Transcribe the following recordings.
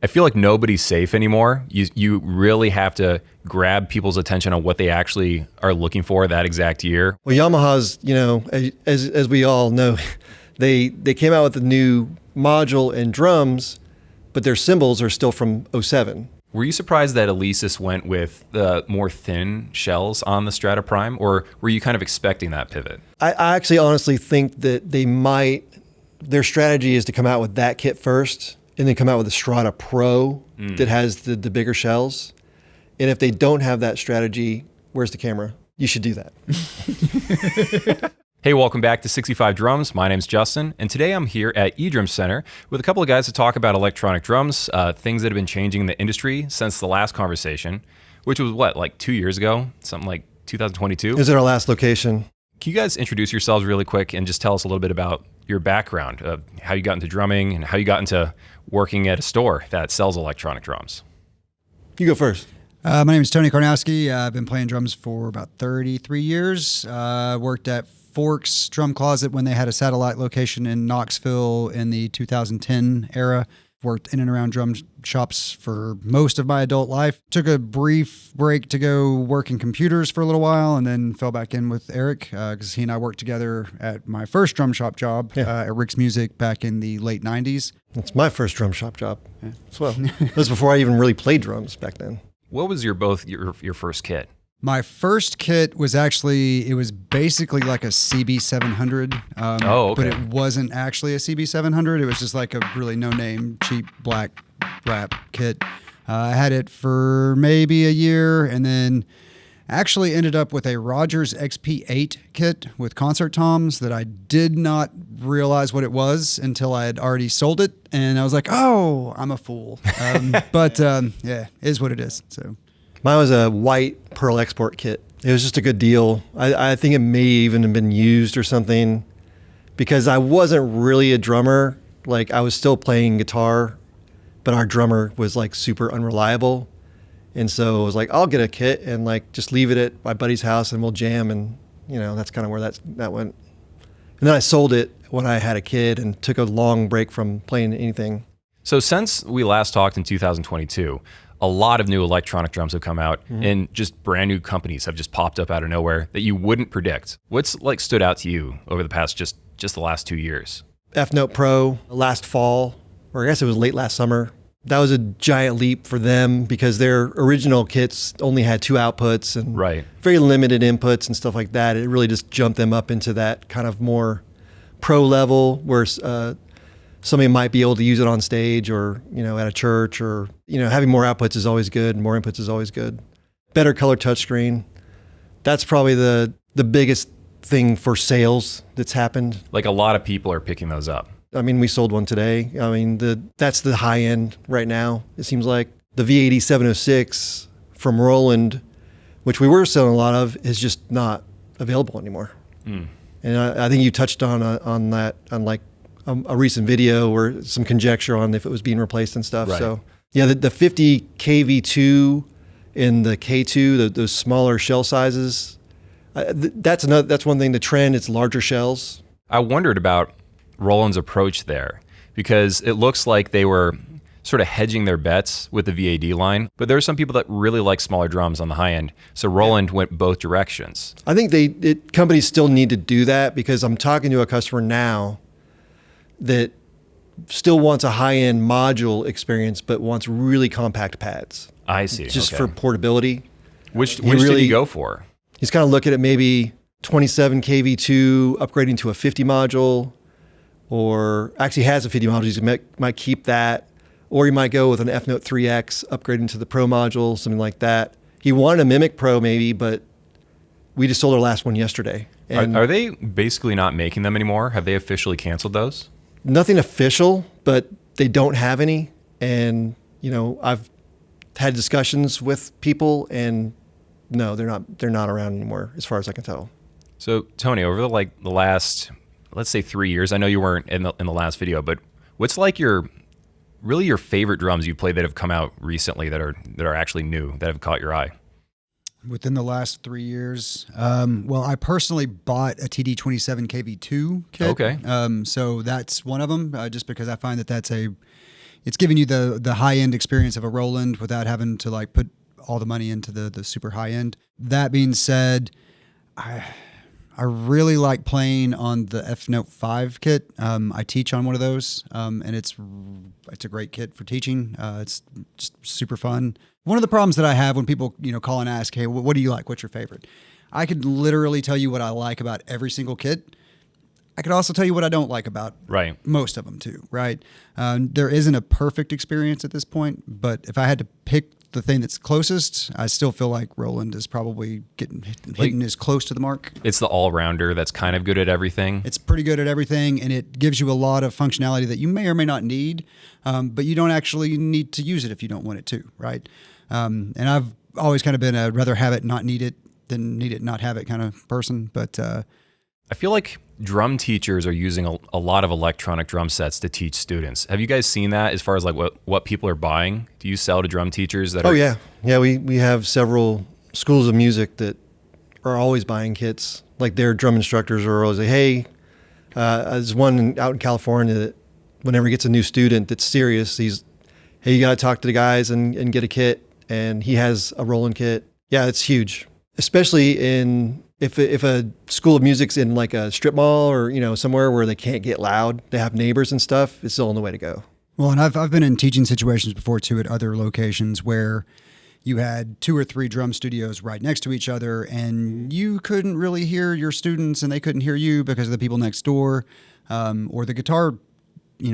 I feel like nobody's safe anymore. You really have to grab people's attention on what they actually are looking for that exact year. Well, Yamaha's, as we all know, they came out with a new module and drums, but their cymbals are still from '07. Were you surprised that Alesis went with the more thin shells on the Strata Prime, or were you kind of expecting that pivot? I actually honestly think that their strategy is to come out with that kit first and then come out with a Strata Pro that has the bigger shells. And if they don't have that strategy, where's the camera? You should do that. Hey, welcome back to 65 Drums. My name's Justin, and today I'm here at eDrumcenter with a couple of guys to talk about electronic drums, things that have been changing in the industry since the last conversation, which was what, like 2 years ago? Something like 2022? Is it our last location? Can you guys introduce yourselves really quick and just tell us a little bit about your background, of how you got into drumming and how you got into working at a store that sells electronic drums? You go first. My name is Tony Karnowski. I've been playing drums for about 33 years. Worked at Forks Drum Closet when they had a satellite location in Knoxville in the 2010 era. Worked in and around drum shops for most of my adult life. Took a brief break to go work in computers for a little while and then fell back in with Eric because he and I worked together at my first drum shop job at Rick's Music back in the late 90s. That's my first drum shop job as well. That was before I even really played drums back then. What was your first kit? My first kit was basically like a CB700. Okay. But it wasn't actually a CB700. It was just like a really no-name, cheap black wrap kit. I had it for maybe a year and then actually ended up with a Rogers XP8 kit with concert toms that I did not realize what it was until I had already sold it. And I was like, oh, I'm a fool. But it is what it is. So. Mine was a white Pearl Export kit. It was just a good deal. I think it may even have been used or something because I wasn't really a drummer. Like I was still playing guitar, but our drummer was like super unreliable. And so I was like, I'll get a kit and like just leave it at my buddy's house and we'll jam. And that's kind of where that went. And then I sold it when I had a kid and took a long break from playing anything. So since we last talked in 2022, a lot of new electronic drums have come out and just brand new companies have just popped up out of nowhere that you wouldn't predict. What's like stood out to you over the past just the last 2 years? EFNOTE Pro last fall, or I guess it was late last summer. That was a giant leap for them because their original kits only had 2 outputs and very limited inputs and stuff like that. It really just jumped them up into that kind of more pro level where somebody might be able to use it on stage or, at a church or, having more outputs is always good. More inputs is always good. Better color touchscreen. That's probably the biggest thing for sales that's happened. Like a lot of people are picking those up. I mean, we sold one today. I mean, that's the high end right now. It seems like the VAD706 from Roland, which we were selling a lot of, is just not available anymore. And I think you touched on that on like a recent video or some conjecture on if it was being replaced and stuff. Right. So yeah, the 50 kV2 and the K2, those smaller shell sizes, that's one thing. The trend, it's larger shells. I wondered about Roland's approach there because it looks like they were sort of hedging their bets with the VAD line, but there are some people that really like smaller drums on the high end. So Roland went both directions. I think companies still need to do that because I'm talking to a customer now that still wants a high-end module experience, but wants really compact pads. I see. Just for portability. Which did you go for? He's kind of looking at maybe 27 kV2, upgrading to a 50 module, or actually has a 50 module. He might keep that, or he might go with an EFNOTE 3X, upgrading to the Pro module, something like that. He wanted a Mimic Pro maybe, but we just sold our last one yesterday. And Are they basically not making them anymore? Have they officially canceled those? Nothing official, but they don't have any. And, I've had discussions with people and no, they're not around anymore as far as I can tell. So Tony, over the last, let's say 3 years, I know you weren't in the last video, but what's like your favorite drums you played that have come out recently that are actually new, that have caught your eye? Within the last 3 years, well, I personally bought a TD27 KV2 kit. Okay. So that's one of them, just because I find that that's a it's giving you the high end experience of a Roland without having to like put all the money into the super high end. That being said, I really like playing on the EFNOTE 5 kit. I teach on one of those, and it's a great kit for teaching. It's just super fun. One of the problems that I have when people call and ask, hey, what do you like? What's your favorite? I could literally tell you what I like about every single kit. I could also tell you what I don't like about most of them too, right? There isn't a perfect experience at this point, but if I had to pick the thing that's closest, I still feel like Roland is probably hitting as close to the mark. It's the all-rounder that's kind of good at everything. It's pretty good at everything, and it gives you a lot of functionality that you may or may not need, but you don't actually need to use it if you don't want it to, right? And I've always kind of been a rather have it, not need it, than need it, not have it kind of person, but I feel like drum teachers are using a lot of electronic drum sets to teach students. Have you guys seen that as far as like what people are buying? Do you sell to drum teachers that are? Yeah. We have several schools of music that are always buying kits. Like their drum instructors are always like, hey, there's one out in California that whenever he gets a new student that's serious, hey, you got to talk to the guys and get a kit. And he has a Roland kit. Yeah, it's huge, especially if a school of music's in like a strip mall or somewhere where they can't get loud, they have neighbors and stuff, it's still on the way to go. Well, and I've been in teaching situations before too at other locations where you had 2 or 3 drum studios right next to each other, and you couldn't really hear your students, and they couldn't hear you because of the people next door, or the guitar,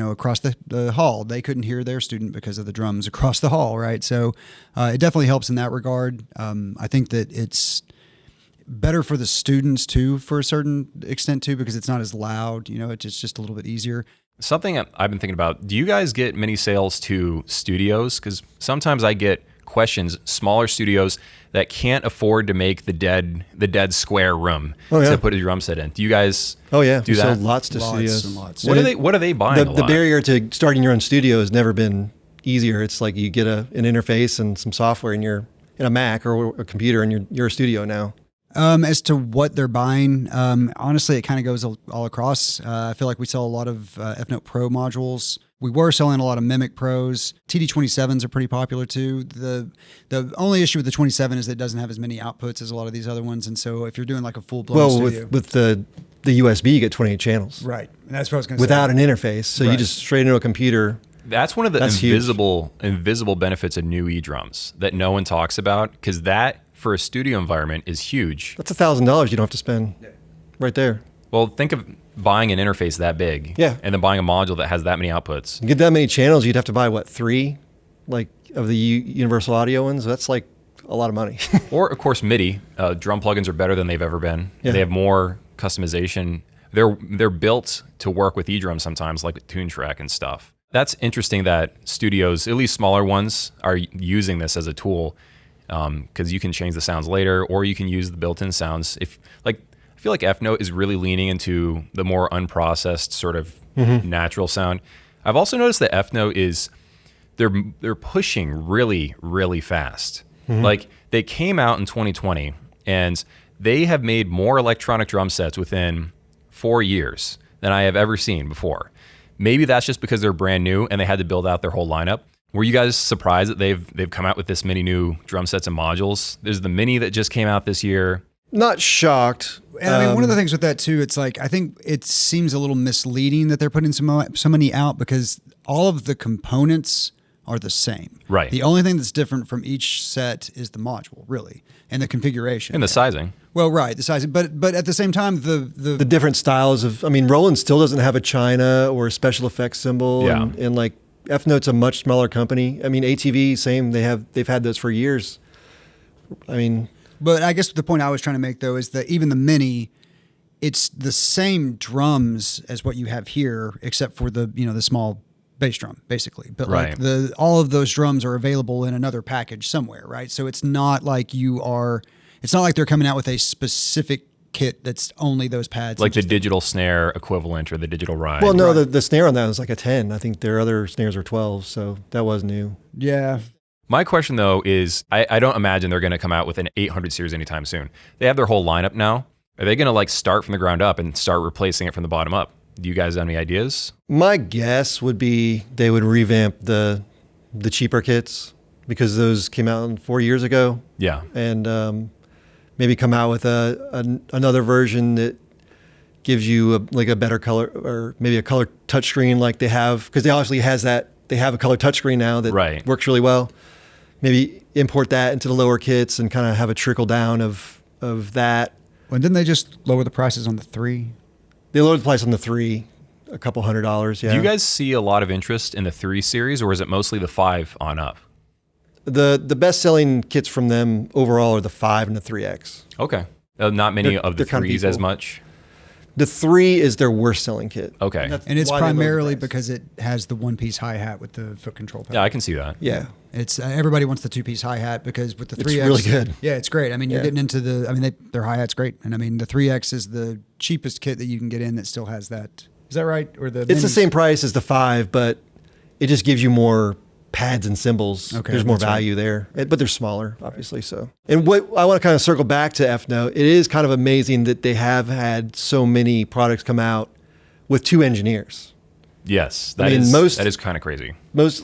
across the hall, they couldn't hear their student because of the drums across the hall, right? So it definitely helps in that regard. I think that it's better for the students too, for a certain extent too, because it's not as loud, it's just a little bit easier. Something I've been thinking about, do you guys get many sales to studios? Because sometimes I get questions, smaller studios that can't afford to make the dead square room to put a drum set in. Do you guys do that? Sell lots to studios. And lots. What are they buying The barrier to starting your own studio has never been easier. It's like you get an interface and some software in a Mac or a computer, and you're a studio now. As to what they're buying, honestly, it kind of goes all across. I feel like we sell a lot of EFNOTE Pro modules. We were selling a lot of Mimic Pros. TD27s are pretty popular too. The only issue with the 27 is that it doesn't have as many outputs as a lot of these other ones. And so if you're doing like a full-blown studio... with the USB, you get 28 channels. Right. And that's what I was going to say. Without an interface. So you just straight into a computer. That's one of the invisible benefits of new e-drums that no one talks about, because that, for a studio environment, is huge. That's $1,000 you don't have to spend right there. Well, think of buying an interface that big, and then buying a module that has that many outputs. You get that many channels, you'd have to buy 3, like of the universal audio ones. That's like a lot of money. Or of course MIDI. Drum plugins are better than they've ever been. Yeah. They have more customization. They're built to work with eDrum sometimes, like with TuneTrack and stuff. That's interesting that studios, at least smaller ones, are using this as a tool, because you can change the sounds later, or you can use the built-in sounds. I feel like EFNOTE is really leaning into the more unprocessed sort of natural sound. I've also noticed that EFNOTE is they're pushing really, really fast. Like they came out in 2020 and they have made more electronic drum sets within 4 years than I have ever seen before. Maybe that's just because they're brand new and they had to build out their whole lineup. Were you guys surprised that they've come out with this many new drum sets and modules? There's the Mini that just came out this year. Not shocked. And I mean, one of the things with that too, it's like, I think it seems a little misleading that they're putting so many out, because all of the components are the same. Right. The only thing that's different from each set is the module, really, and the configuration. And the sizing. Well, right, the sizing. But at the same time, the different styles of, Roland still doesn't have a China or a special effects cymbal. Yeah. And like EFNOTE's a much smaller company. ATV, same. They've had those for years. But I guess the point I was trying to make, though, is that even the Mini, it's the same drums as what you have here, except for the small bass drum, basically. But right. like all of those drums are available in another package somewhere, right? So it's not like it's not like they're coming out with a specific kit that's only those pads. Like the digital snare equivalent or the digital ride. Well, no, the snare on that was like a 10. I think their other snares are 12, so that was new. Yeah. My question, though, is I don't imagine they're going to come out with an 800 series anytime soon. They have their whole lineup now. Are they going to start from the ground up and start replacing it from the bottom up? Do you guys have any ideas? My guess would be they would revamp the cheaper kits because those came out 4 years ago. Yeah. And maybe come out with another version that gives you a better color, or maybe a color touchscreen like they have, because they obviously they have a color touchscreen now that works really well. Maybe import that into the lower kits and kind of have a trickle down of that. Well, didn't they just lower the prices on the 3? They lowered the price on the 3, a couple $100. Yeah. Do you guys see a lot of interest in the 3 series, or is it mostly the 5 on up? The best selling kits from them overall are the 5 and the 3X. Okay. Not many of the 3s as much? The 3 is their worst selling kit. Okay. And it's primarily because it has the one-piece hi-hat with the foot control pedal. Yeah, I can see that. Yeah. It's everybody wants the 2-piece hi-hat because with the 3X... It's really good. Yeah, it's great. I mean, you're getting into their hi-hat's great. And I mean, the 3X is the cheapest kit that you can get in that still has that. Is that right? Or it's the same price as the 5, but it just gives you more pads and cymbals. Okay, there's more value there, but they're smaller, obviously. So, and what I want to kind of circle back to EFNOTE, it is kind of amazing that they have had so many products come out with 2 engineers. Yes, that is kind of crazy. Most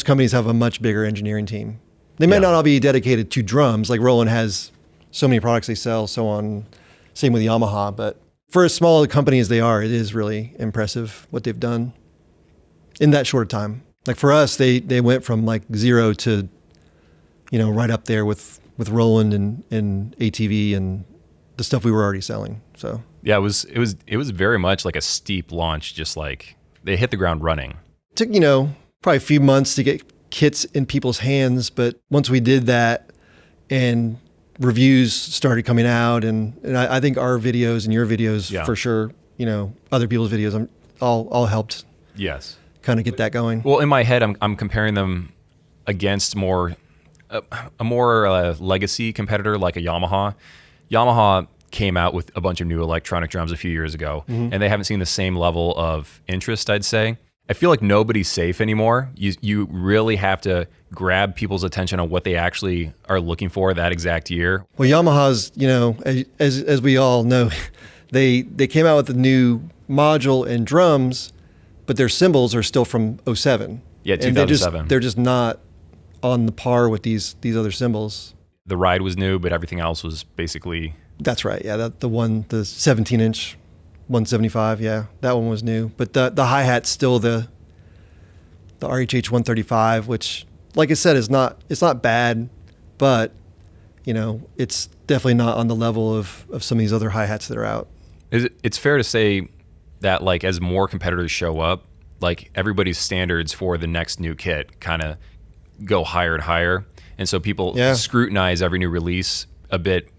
companies have a much bigger engineering team. They may not all be dedicated to drums, like Roland has so many products they sell, so on. Same with Yamaha, but for as small a company as they are, it is really impressive what they've done in that short time. Like for us, they went from like 0 to, right up there with Roland and ATV and the stuff we were already selling. So yeah, it was very much like a steep launch. Just like they hit the ground running. It took probably a few months to get kits in people's hands, but once we did that and reviews started coming out, and I think our videos and your videos for sure, other people's videos all helped. Yes. Kind of get that going. Well, in my head, I'm comparing them against a more legacy competitor like a Yamaha. Yamaha came out with a bunch of new electronic drums a few years ago, and they haven't seen the same level of interest, I'd say. I feel like nobody's safe anymore. You really have to grab people's attention on what they actually are looking for that exact year. Well, Yamaha's, as we all know, they came out with a new module and drums, but their cymbals are still from 07. Yeah, 2007. And they're just not on the par with these other cymbals. The ride was new, but everything else was basically... That's right, yeah. The 17-inch 175, yeah. That one was new. But the hi-hat's still the RHH 135, which, like I said, it's not bad, but, it's definitely not on the level of some of these other hi-hats that are out. It's fair to say that like as more competitors show up, like everybody's standards for the next new kit kind of go higher and higher, and so people scrutinize every new release a bit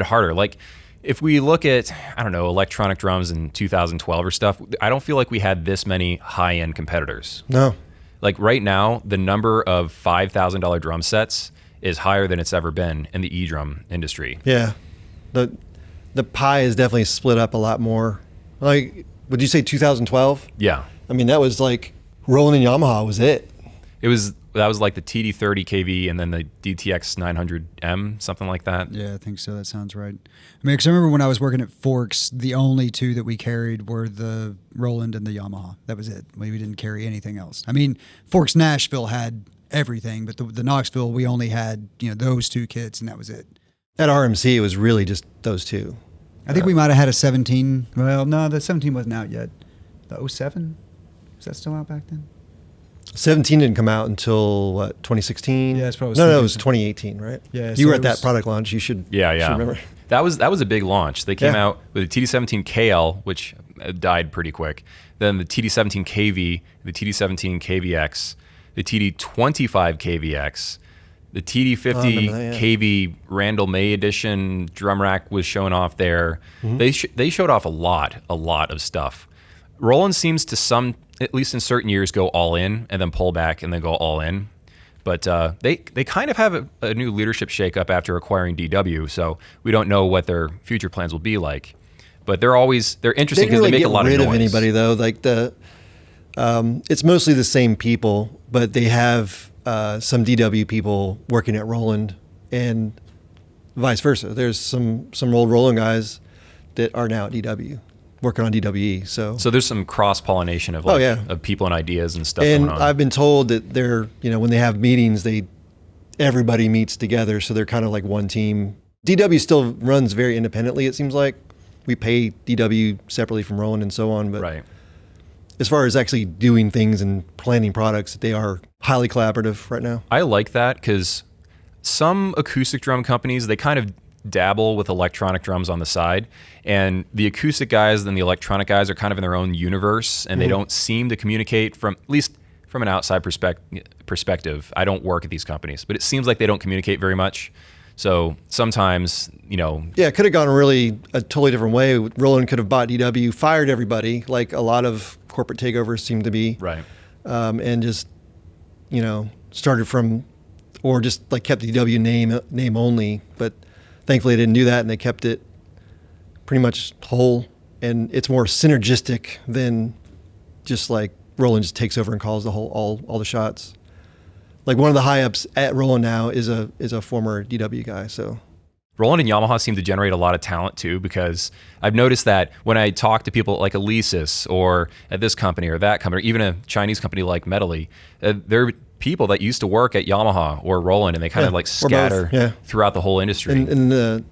harder. Like if we look at electronic drums in 2012 or stuff, I don't feel like we had this many high-end competitors. No. Like right now, the number of $5,000 drum sets is higher than it's ever been in the e-drum industry. Yeah, the pie is definitely split up a lot more. Like, would you say 2012? Yeah. I mean, that was like Roland and Yamaha was it. That was like the TD30 KV and then the DTX 900M, something like that. Yeah, I think so. That sounds right. I mean, because I remember when I was working at Forks, the only 2 that we carried were the Roland and the Yamaha. That was it. We didn't carry anything else. I mean, Forks Nashville had everything, but the Knoxville, we only had those 2 kits, and that was it. At RMC, it was really just those 2. I think we might have had a 17. Well, no, the 17 wasn't out yet. The 07? Was that still out back then? 17 didn't come out until, what, 2016? Yeah, that's probably. No, it was 2018, right? Yeah. You were at that product launch. You should remember. That was a big launch. They came out with the TD17 KL, which died pretty quick. Then the TD17 KV, the TD17 KVX, the TD25 KVX, the TD50 KV Randall May edition drum rack was shown off there. Mm-hmm. They showed off a lot of stuff. Roland seems to at least in certain years, go all in and then pull back and then go all in. But they kind of have a new leadership shakeup after acquiring DW, so we don't know what their future plans will be like. But they're interesting because they make a lot of noise. They didn't really get rid of anybody though. Like it's mostly the same people, but they have some DW people working at Roland and vice versa. There's some old Roland guys that are now at DW. working on DWE. So there's some cross-pollination of like, of people and ideas and stuff going on. I've been told that they're, when they have meetings, everybody meets together. So they're kind of like one team. DW still runs very independently, it seems like. We pay DW separately from Roland and so on. But right. As far as actually doing things and planning products, they are highly collaborative right now. I like that because some acoustic drum companies, they kind of dabble with electronic drums on the side, and the acoustic guys and the electronic guys are kind of in their own universe, and they don't seem to communicate at least from an outside perspective. I don't work at these companies, but it seems like they don't communicate very much. So sometimes, Yeah, it could have gone a totally different way. Roland could have bought DW, fired everybody, like a lot of corporate takeovers seem to be. Right. And just, started from, or just like kept the DW name only. But thankfully they didn't do that, and they kept it pretty much whole. And it's more synergistic than just like Roland just takes over and calls all the shots. Like one of the high ups at Roland now is a former DW guy. So Roland and Yamaha seem to generate a lot of talent too, because I've noticed that when I talk to people like Alesis or at this company or that company, or even a Chinese company like Medeli, they're people that used to work at Yamaha or Roland, and they kind of like scatter throughout the whole industry. And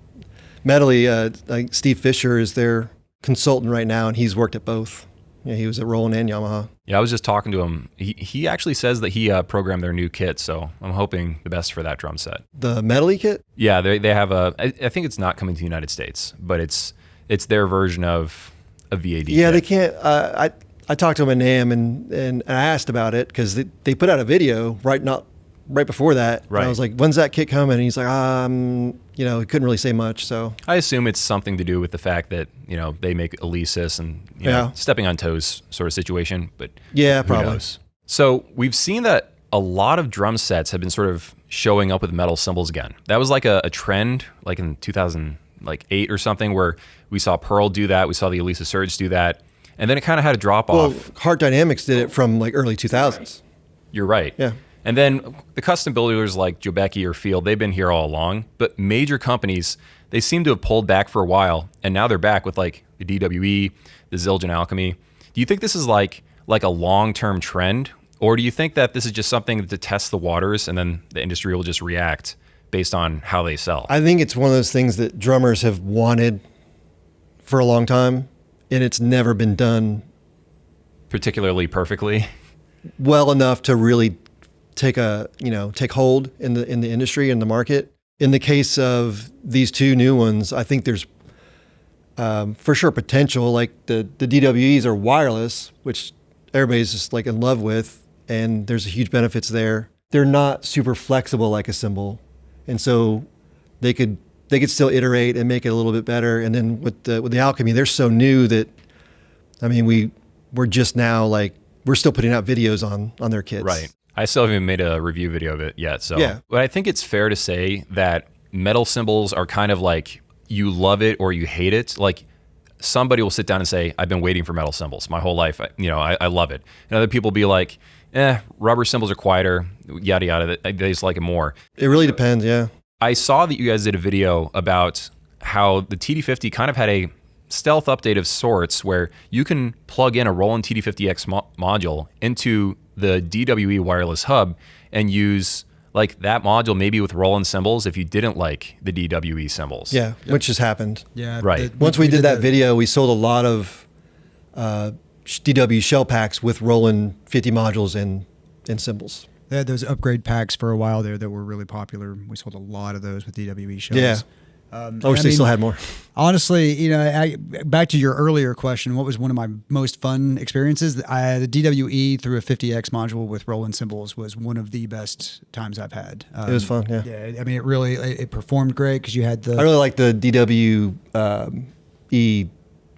Medeli, like Steve Fisher is their consultant right now, and he's worked at both. Yeah, he was at Roland and Yamaha. Yeah, I was just talking to him. He actually says that he programmed their new kit, so I'm hoping the best for that drum set. The Medeli kit? Yeah, they have I think it's not coming to the United States, but it's their version of a VAD Yeah, kit. they can't. I talked to him in NAMM and I asked about it because they put out a video right before that. Right. And I was like, when's that kit coming? And he's like, he couldn't really say much. So I assume it's something to do with the fact that, they make Alesis and, stepping on toes sort of situation, but yeah, who probably. knows? So we've seen that a lot of drum sets have been sort of showing up with metal cymbals again. That was like a trend, like in 2008 or something, where we saw Pearl do that. We saw the Alesis Surge do that. And then it kind of had a drop off. Well, Heart Dynamics did it from like early 2000s. You're right. Yeah. And then the custom builders like Jobecki or Field, they've been here all along. But major companies, they seem to have pulled back for a while, and now they're back with like the DWE, the Zildjian Alchemy. Do you think this is like a long-term trend, or do you think that this is just something to test the waters, and then the industry will just react based on how they sell? I think it's one of those things that drummers have wanted for a long time, and it's never been done particularly perfectly, well enough to really take hold in the industry and the market. In the case of these two new ones, I think there's for sure potential. Like the DWEs are wireless, which everybody's just like in love with, and there's huge benefits there. They're not super flexible like a cymbal, and so they could still iterate and make it a little bit better. And then with the Alchemy, they're so new that, I mean, we're just now like, we're still putting out videos on their kits. Right. I still haven't made a review video of it yet. So, yeah. But I think it's fair to say that metal cymbals are kind of like, you love it or you hate it. Like somebody will sit down and say, I've been waiting for metal cymbals my whole life. I love it. And other people will be like, rubber cymbals are quieter, yada, yada. They just like it more. It really depends. Yeah. I saw that you guys did a video about how the TD50 kind of had a stealth update of sorts where you can plug in a Roland TD50X module into the DWE wireless hub and use like that module maybe with Roland cymbals if you didn't like the DWE cymbals. Yeah, which has happened. Yeah. Right. Once we did that video, we sold a lot of DW shell packs with Roland 50 modules and cymbals. They had those upgrade packs for a while there that were really popular. We sold a lot of those with DWE shells. Yeah. I wish they still had more. Honestly, back to your earlier question, what was one of my most fun experiences? The DWE through a 50X module with Roland cymbals was one of the best times I've had. It was fun, yeah. Yeah, I mean, it performed great because you had I really like the DW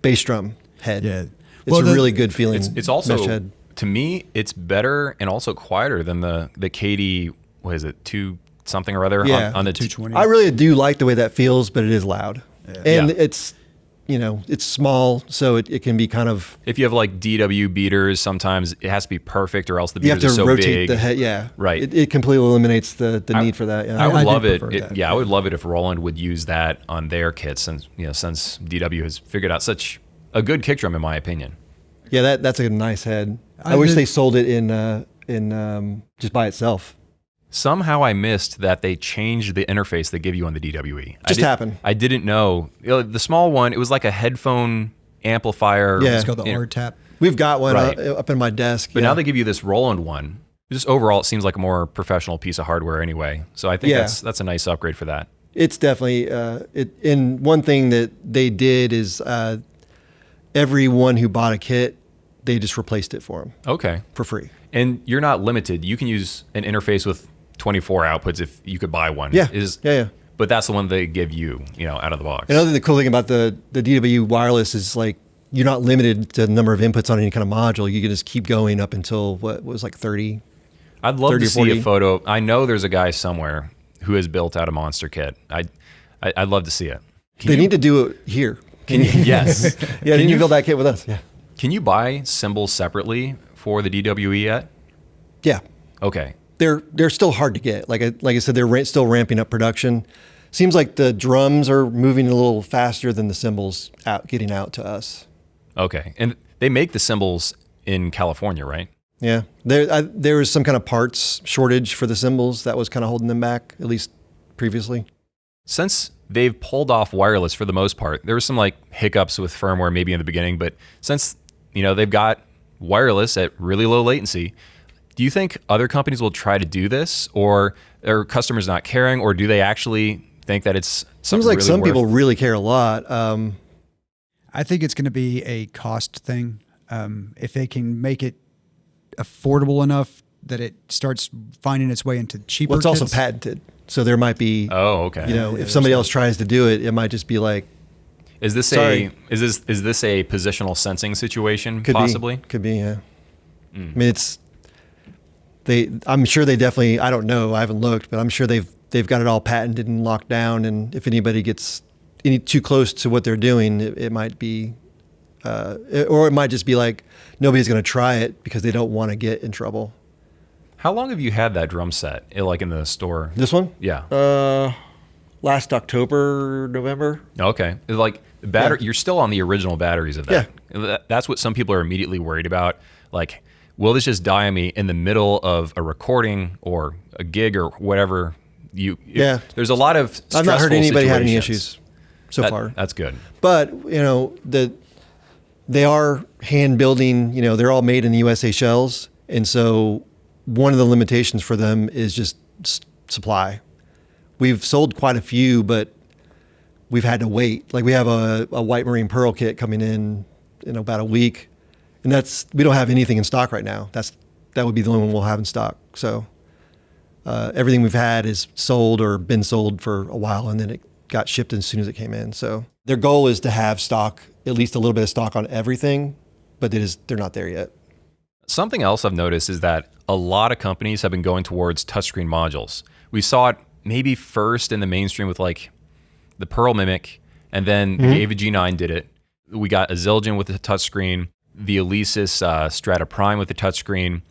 bass drum head. Yeah. It's a really good feeling. It's also, mesh head. To me, it's better and also quieter than the KD, what is it, 2 something or other on the 220. I really do like the way that feels, but it is loud. Yeah. And it's small, so it can be kind of... If you have like DW beaters, sometimes it has to be perfect or else the You have beaters to are so rotate big. the head, yeah. Right. It completely eliminates the need for that. Yeah. I would I love do it. prefer that. I would love it if Roland would use that on their kits, and since DW has figured out such a good kick drum in my opinion. Yeah, that's a nice head. I wish they sold it in just by itself. Somehow I missed that they changed the interface they give you on the DWE. Happened. I didn't know. The small one, it was like a headphone amplifier. Yeah, it's called the R-Tap. We've got one up in my desk. But now they give you this Roland one. Just overall, it seemes like a more professional piece of hardware anyway. So I think that's a nice upgrade for that. It's definitely, and one thing that they did is everyone who bought a kit, they just replaced it for them. Okay. For free. And you're not limited. You can use an interface with 24 outputs if you could buy one. Yeah. But that's the one they give you, out of the box. Another cool thing about the DW wireless is like you're not limited to the number of inputs on any kind of module. You can just keep going up until what was like 30. I'd love to see a photo. I know there's a guy somewhere who has built out a monster kit. I'd love to see it. They need to do it here. Yes. Yeah, can you build that kit with us? Yeah. Can you buy cymbals separately for the DWE yet? Yeah. Okay. They're still hard to get. Like I said, they're still ramping up production. Seems like the drums are moving a little faster than the cymbals getting out to us. Okay. And they make the cymbals in California, right? Yeah. There was some kind of parts shortage for the cymbals that was kind of holding them back, at least previously. Since they've pulled off wireless for the most part, there were some like hiccups with firmware maybe in the beginning, but since they've got wireless at really low latency, do you think other companies will try to do this, or are customers not caring, or do they actually think that it's something Seems like really some people really care a lot. I think it's going to be a cost thing. If they can make it affordable enough that it starts finding its way into cheaper it's also kits. patented. So there might be, if somebody else tries to do it, it might just be like, is this a positional sensing situation? Possibly could be. Yeah. I mean, I'm sure they definitely, I don't know, I haven't looked, but I'm sure they've got it all patented and locked down. And if anybody gets any too close to what they're doing, it might be, or it might just be like, nobody's going to try it because they don't want to get in trouble. How long have you had that drum set, like in the store? This one? Yeah. Last October, November. Okay. Like the battery, you're still on the original batteries of that. Yeah. That's what some people are immediately worried about. Like, will this just die on me in the middle of a recording or a gig or whatever? There's a lot of stressful I've not heard anybody situations. had any issues so far. That's good. But, they are hand building, they're all made in the USA shells. And so one of the limitations for them is just supply. We've sold quite a few, but we've had to wait. Like we have a white marine pearl kit coming in about a week, and we don't have anything in stock right now. That would be the only one we'll have in stock. So everything we've had is sold or been sold for a while, and then it got shipped as soon as it came in. So their goal is to have stock, at least a little bit of stock on everything, but they're not there yet. Something else I've noticed is that a lot of companies have been going towards touchscreen modules. We saw it maybe first in the mainstream with like the Pearl Mimic, and then the Ava G9 did it. We got a Zildjian with the touchscreen, the Alesis Strata Prime with the touchscreen.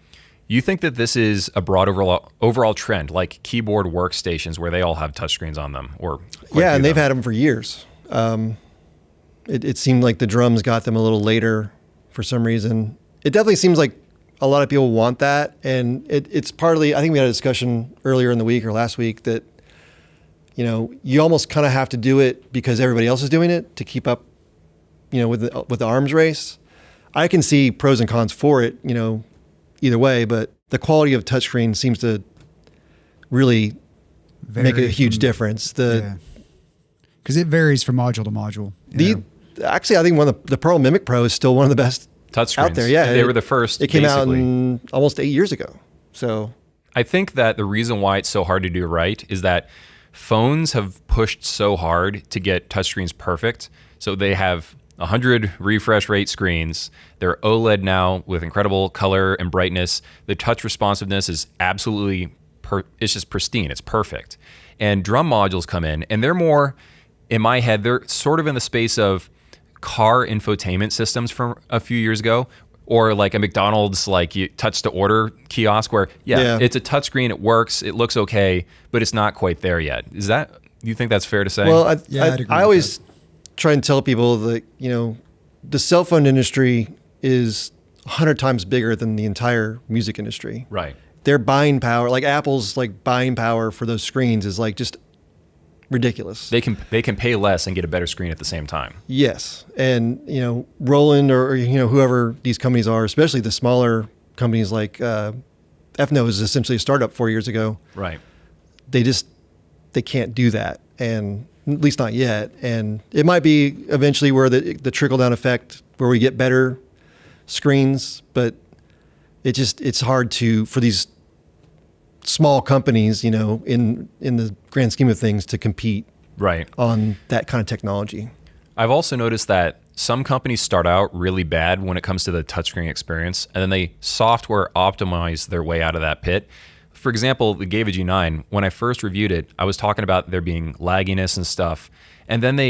You think that this is a broad overall trend, like keyboard workstations where they all have touchscreens on them? And they've had them for years. It seemed like the drums got them a little later for some reason. It definitely seems like a lot of people want that, and it's partly, I think we had a discussion earlier in the week or last week that, you almost kind of have to do it because everybody else is doing it to keep up, with the arms race. I can see pros and cons for it, either way, but the quality of touchscreen seems to really make a huge difference. Because it varies from module to module. Actually, I think the Pearl Mimic Pro is still one of the best touchscreens out there. Yeah, they were the first. It came out almost 8 years ago. So I think that the reason why it's so hard to do right is that phones have pushed so hard to get touchscreens perfect. So they have 100 refresh rate screens. They're OLED now with incredible color and brightness. The touch responsiveness is absolutely it's just pristine. It's perfect. And drum modules come in, and they're more, in my head, they're sort of in the space of car infotainment systems from a few years ago, or like a McDonald's like you touch to order kiosk where it's a touchscreen, it works, it looks okay, but it's not quite there yet. Do you think that's fair to say? Well, I always try and tell people that the cell phone industry is 100 times bigger than the entire music industry. Right. Their buying power, like Apple's like buying power for those screens is like just ridiculous. They can pay less and get a better screen at the same time. Yes. And, you know, Roland or you know, whoever these companies are, especially the smaller companies like EFNOTE is essentially a startup 4 years ago. Right. They can't do that. And at least not yet. And it might be eventually where the trickle down effect where we get better screens, but it's hard for these small companies, you know, in the grand scheme of things to compete right on that kind of technology. I've also noticed that some companies start out really bad when it comes to the touchscreen experience, and then they software optimize their way out of that pit. For example, the Gava G9, when I first reviewed it, I was talking about there being lagginess and stuff, and then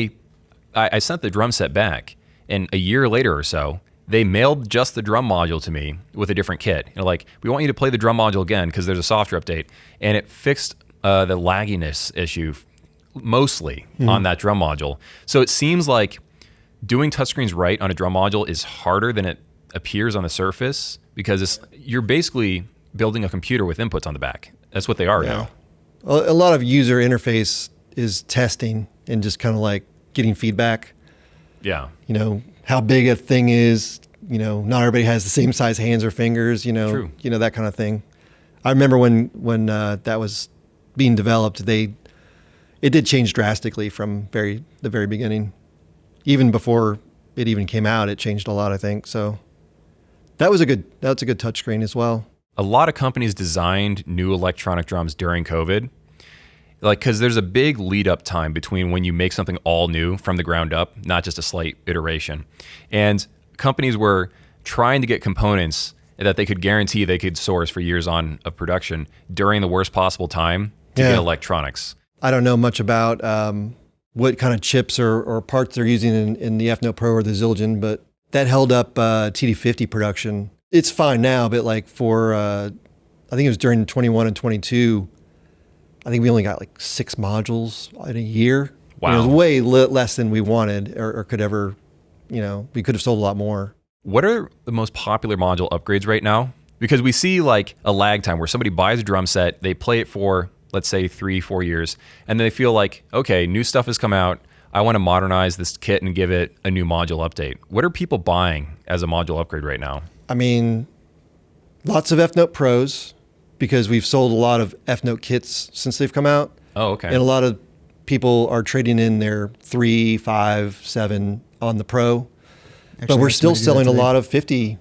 I sent the drum set back, and a year later or so, they mailed just the drum module to me with a different kit. You know, like, we want you to play the drum module again because there's a software update. And it fixed the lagginess issue mostly on that drum module. So it seems like doing touchscreens right on a drum module is harder than it appears on the surface because you're basically building a computer with inputs on the back. That's what they are now. A lot of user interface is testing and just kind of like getting feedback. Yeah. You know, how big a thing is, you know, not everybody has the same size hands or fingers, you know, True. You know, that kind of thing. I remember when that was being developed, it did change drastically from the very beginning. Even before it even came out, it changed a lot, I think. So that's a good touchscreen as well. A lot of companies designed new electronic drums during COVID. Like, because there's a big lead up time between when you make something all new from the ground up, not just a slight iteration. And companies were trying to get components that they could guarantee they could source for years on of production during the worst possible time to get electronics. I don't know much about what kind of chips or parts they're using in the EFNOTE Pro or the Zildjian, but that held up TD50 production. It's fine now, but like for, I think it was during 21 and 22, I think we only got like 6 modules in a year. Wow. And it was way less than we wanted or could ever, you know, we could have sold a lot more. What are the most popular module upgrades right now? Because we see like a lag time where somebody buys a drum set, they play it for, let's say 3-4 years, and then they feel like, okay, new stuff has come out. I want to modernize this kit and give it a new module update. What are people buying as a module upgrade right now? I mean, lots of EFNOTE Pros, because we've sold a lot of EFNOTE kits since they've come out. Oh, okay. And a lot of people are trading in their 3, 5, 7 on the Pro. Actually, but we're still selling a lot of 50X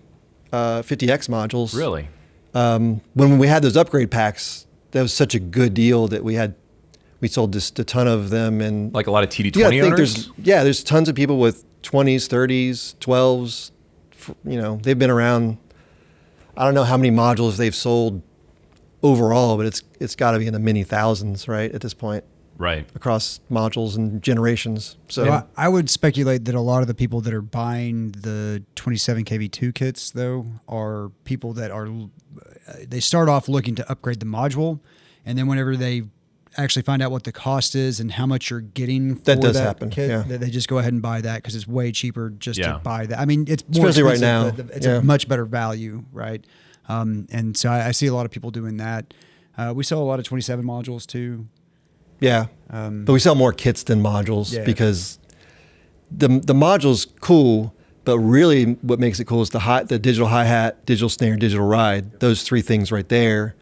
modules. Really? When we had those upgrade packs, that was such a good deal that we sold just a ton of them. And like a lot of TD20 owners? There's tons of people with 20s, 30s, 12s. You know, they've been around. I don't know how many modules they've sold overall, but it's got to be in the many thousands, right, at this point. Right. Across modules and generations. So well, I would speculate that a lot of the people that are buying the 27 kV2 kits, though, are people that they start off looking to upgrade the module, and then whenever they actually find out what the cost is and how much you're getting for that does happen. kit, Yeah. they just go ahead and buy that because it's way cheaper just to buy that. I mean, it's more especially expensive, right now. but it's a much better value, right? And so I see a lot of people doing that. We sell a lot of 27 modules too. Yeah, but we sell more kits than modules because the module's cool, but really what makes it cool is the digital hi-hat, digital snare, digital ride, those 3 things right there.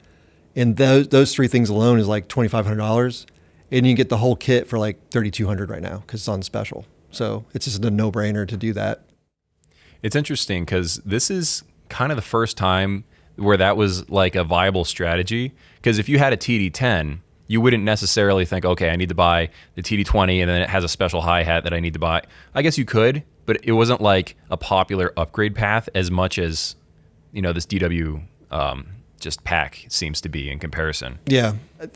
And those 3 things alone is like $2,500, and you get the whole kit for like $3,200 right now because it's on special. So it's just a no-brainer to do that. It's interesting because this is kind of the first time where that was like a viable strategy. Because if you had a TD10, you wouldn't necessarily think, okay, I need to buy the TD20 and then it has a special hi-hat that I need to buy. I guess you could, but it wasn't like a popular upgrade path as much as, you know, this DW just pack seems to be in comparison. Yeah,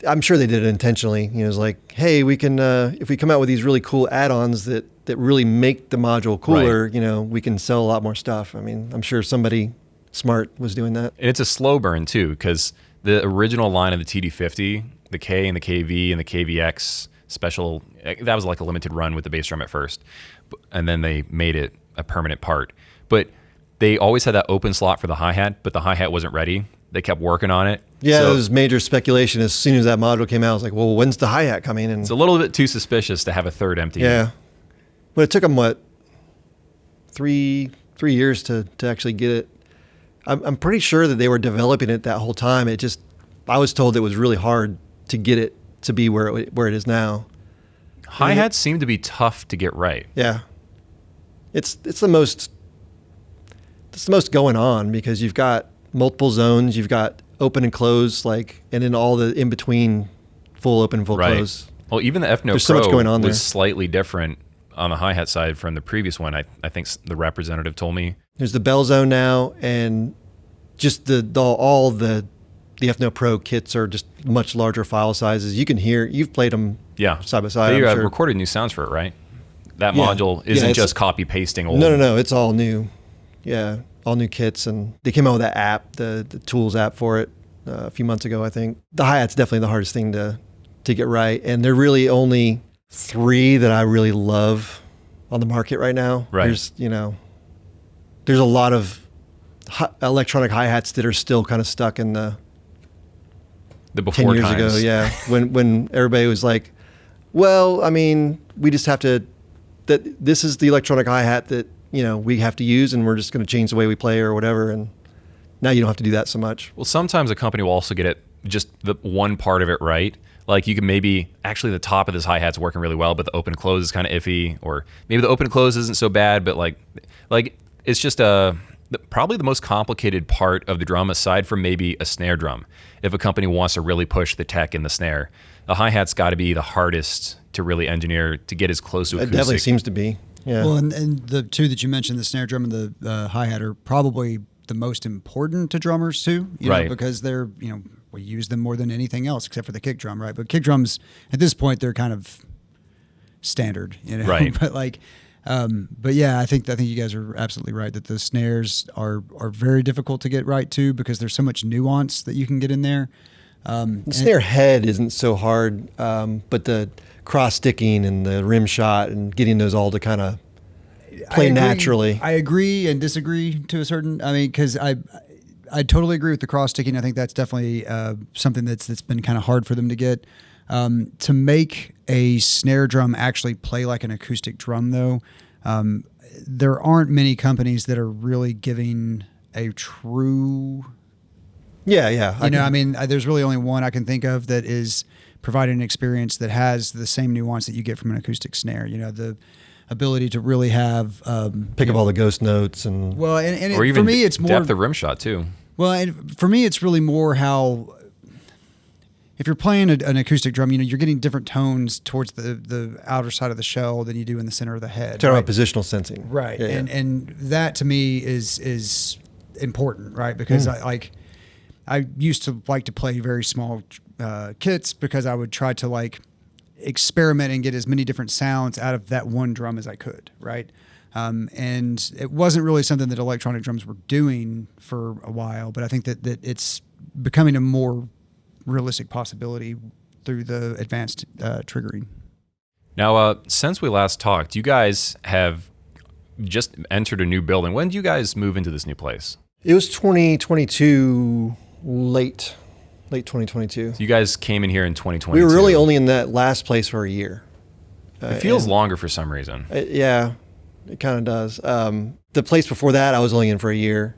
I'm sure they did it intentionally. You know, it's like, hey, we can, if we come out with these really cool add-ons that really make the module cooler, you know, we can sell a lot more stuff. I mean, I'm sure somebody smart was doing that. And it's a slow burn too, because the original line of the TD50, the K and the KV and the KVX special, that was like a limited run with the bass drum at first. And then they made it a permanent part. But they always had that open slot for the hi-hat, but the hi-hat wasn't ready. They kept working on it. Yeah, so, there was major speculation as soon as that module came out. I was like, well, when's the hi-hat coming? And it's a little bit too suspicious to have a third empty. Yeah. But it took them, what, three years to actually get it. I'm pretty sure that they were developing it that whole time. I was told it was really hard to get it to be where it is now. Hi-hats seem to be tough to get right. Yeah. It's the most going on because you've got multiple zones, you've got open and close, and then all the in between full open, full close. Well, even the EFNOTE There's so much going on was slightly different on the hi-hat side from the previous one. I think the representative told me. There's the bell zone now, and just all the EFNOTE Pro kits are just much larger file sizes. You can hear, you've played them side by side. They recorded new sounds for it, right? That module isn't just copy pasting old. No, it's all new. Yeah, all new kits, and they came out with that app, the Tools app for it a few months ago, I think. The hi-hat's definitely the hardest thing to get right, and there are really only 3 that I really love on the market right now. Right. There's a lot of electronic hi-hats that are still kind of stuck in the before 10 years times. ago, yeah. when everybody was like, well, I mean, we just have to, that this is the electronic hi-hat that, we have to use, and we're just going to change the way we play or whatever. And now you don't have to do that so much. Well, sometimes a company will also get it, just the one part of it right. Like you can maybe, actually the top of this hi-hat's working really well, but the open close is kind of iffy, or maybe the open close isn't so bad, but like it's just probably the most complicated part of the drum, aside from maybe a snare drum. If a company wants to really push the tech in the snare, the hi-hat's got to be the hardest to really engineer to get as close to acoustic. It definitely seems to be. Yeah. Well, and the two that you mentioned, the snare drum and the hi-hat, are probably the most important to drummers too, right? Because they're, we use them more than anything else except for the kick drum, right? But kick drums at this point, they're kind of standard, right? But yeah, I think you guys are absolutely right that the snares are very difficult to get right too, because there's so much nuance that you can get in there. The snare head isn't so hard, but the cross sticking and the rim shot and getting those all to kind of play naturally. I agree and disagree to a certain. Because I totally agree with the cross sticking. I think that's definitely something that's been kind of hard for them to get. To make a snare drum actually play like an acoustic drum, though, there aren't many companies that are really giving a true. Yeah. There's really only one I can think of that is providing an experience that has the same nuance that you get from an acoustic snare. The ability to really have pick up all the ghost notes and or even for me it's more depth of rim shot too. Well, and for me it's really more how if you're playing an acoustic drum, you're getting different tones towards the outer side of the shell than you do in the center of the head. Talking about positional sensing, right? Yeah, and that to me is important, right? Because I used to like to play very small kits because I would try to experiment and get as many different sounds out of that one drum as I could, right? And it wasn't really something that electronic drums were doing for a while, but I think that it's becoming a more realistic possibility through the advanced triggering. Now, since we last talked, you guys have just entered a new building. When did you guys move into this new place? It was 2022, late 2022. So you guys came in here in 2022. We were really only in that last place for a year. It feels longer for some reason. Yeah, it kind of does. The place before that, I was only in for a year.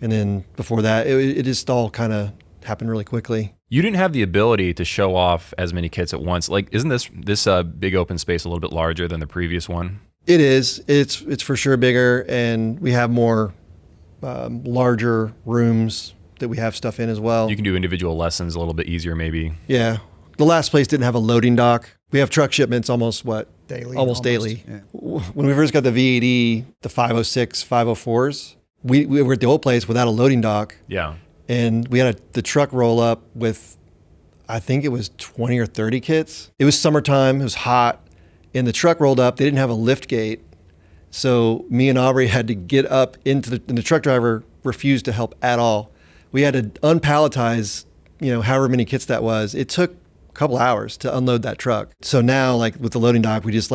And then before that, it just all kind of happened really quickly. You didn't have the ability to show off as many kits at once. Isn't this big open space a little bit larger than the previous one? It is. It's for sure bigger, and we have more larger rooms that we have stuff in as well. You can do individual lessons a little bit easier, maybe. Yeah. The last place didn't have a loading dock. We have truck shipments almost daily. Almost daily. Yeah. When we first got the V8E, the 506, 504s, we were at the old place without a loading dock. Yeah. And we had the truck roll up with, I think it was 20 or 30 kits. It was summertime, it was hot, and the truck rolled up. They didn't have a lift gate. So me and Aubrey had to get up and the truck driver refused to help at all. We had to unpalletize, however many kits that was. It took a couple hours to unload that truck. So now, with the loading dock, we just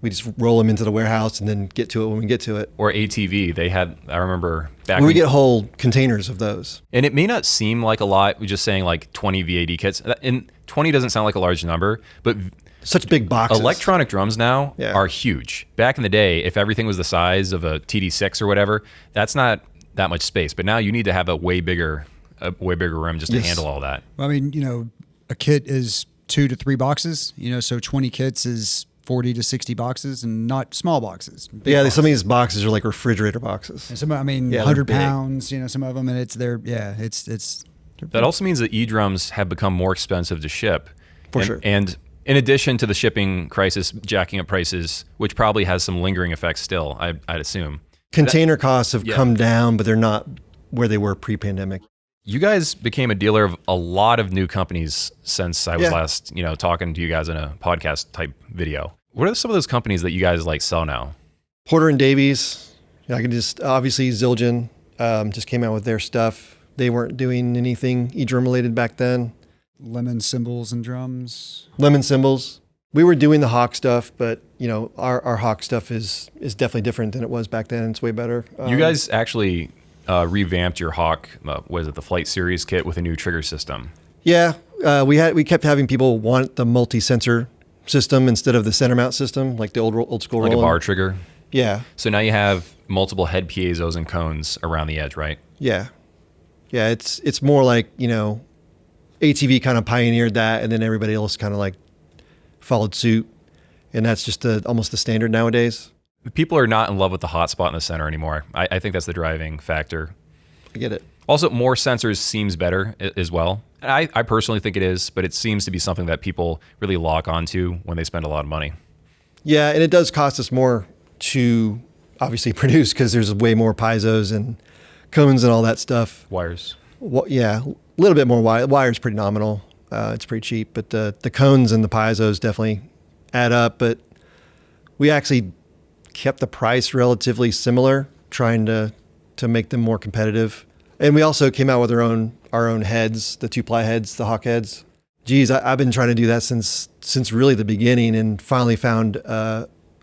We just roll them into the warehouse and then get to it when we get to it. Or ATV. They had, I remember back we get whole containers of those. And it may not seem like a lot, we're just saying like 20 VAD kits. And 20 doesn't sound like a large number, but such big boxes. Electronic drums now are huge. Back in the day, if everything was the size of a TD6 or whatever, that's not that much space. But now you need to have a way bigger room just to handle all that. Well, I mean, you know, a kit is 2 to 3 boxes, you know, so 20 kits is 40 to 60 boxes and not small boxes. Yeah, some of these boxes are like refrigerator boxes. And some, I mean, 100 pounds, you know, some of them, and it's That also means that e-drums have become more expensive to ship. For sure. And in addition to the shipping crisis, jacking up prices, which probably has some lingering effects still, I'd assume. Container costs have come down, but they're not where they were pre-pandemic. You guys became a dealer of a lot of new companies since I was last, you know, talking to you guys in a podcast type video. What are some of those companies that you guys like sell now? Porter and Davies. I can just, obviously Zildjian just came out with their stuff. They weren't doing anything eDrum related back then. Lemon Cymbals and Drums. Lemon Cymbals. We were doing the Hawk stuff, but you know, our Hawk stuff is definitely different than it was back then. It's way better. You guys actually revamped your Hawk, was it the Flight Series kit with a new trigger system? Yeah, we kept having people want the multi-sensor system instead of the center mount system, like the old school like Roland. A bar trigger. Yeah. So now you have multiple head piezos and cones around the edge, right? Yeah, yeah. It's more like, you know, ATV kind of pioneered that, and then everybody else kind of like followed suit, and that's just almost the standard nowadays. People are not in love with the hotspot in the center anymore. I think that's the driving factor. I get it. Also, more sensors seems better as well. And I personally think it is, but it seems to be something that people really lock onto when they spend a lot of money. Yeah, and it does cost us more to obviously produce because there's way more piezo's and cones and all that stuff. Wires. Well, yeah, a little bit more wire. Wire's pretty nominal. It's pretty cheap, but the cones and the piezo's definitely add up. But we actually kept the price relatively similar, trying to make them more competitive. And we also came out with our own heads, the 2-ply heads, the Hawk heads. Geez, I've been trying to do that since really the beginning, and finally found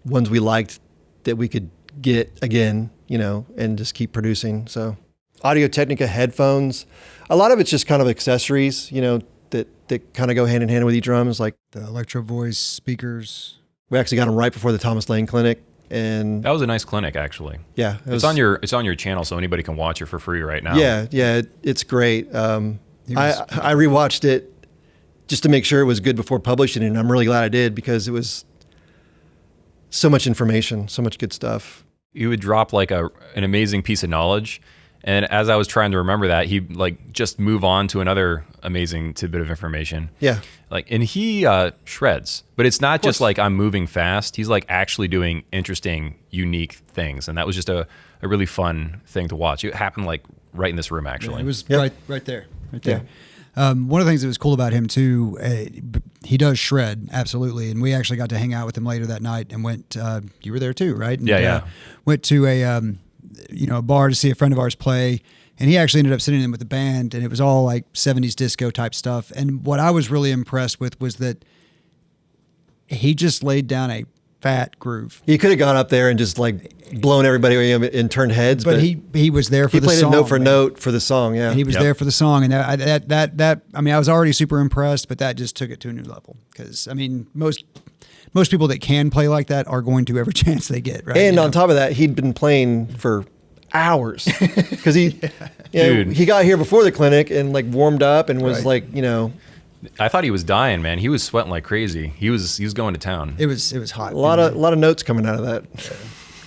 ones we liked that we could get again, you know, and just keep producing. So Audio-Technica headphones, a lot of it's just kind of accessories, you know, that kind of go hand in hand with eDrums, like the Electro Voice speakers. We actually got them right before the Thomas Lane Clinic. And that was a nice clinic, actually. Yeah, it's on your channel, so anybody can watch it for free right now. Yeah, it's great. I rewatched it just to make sure it was good before publishing it, and I'm really glad I did because it was so much information, so much good stuff. You would drop like an amazing piece of knowledge, and as I was trying to remember that, he'd like just move on to another amazing tidbit of information. Yeah. And he shreds, but it's not just like I'm moving fast. He's like actually doing interesting, unique things. And that was just a really fun thing to watch. It happened like right in this room, actually. Yeah, it was right there. Yeah. One of the things that was cool about him too, he does shred, absolutely. And we actually got to hang out with him later that night and went, you were there too, right? And, yeah. Went to a bar to see a friend of ours play. And he actually ended up sitting in with the band, and it was all like 70s disco type stuff. And what I was really impressed with was that he just laid down a fat groove. He could have gone up there and just like blown everybody away and turned heads, but he was there for the song. He played it note for note for the song. Yeah, he was there for the song, and that I mean, I was already super impressed, but that just took it to a new level. Because I mean, most people that can play like that are going to every chance they get, right? And on top of that, he'd been playing for hours because he got here before the clinic and like warmed up and was like, you know, I thought he was dying, man. He was sweating like crazy. He was going to town. It was hot. A lot of notes coming out of that.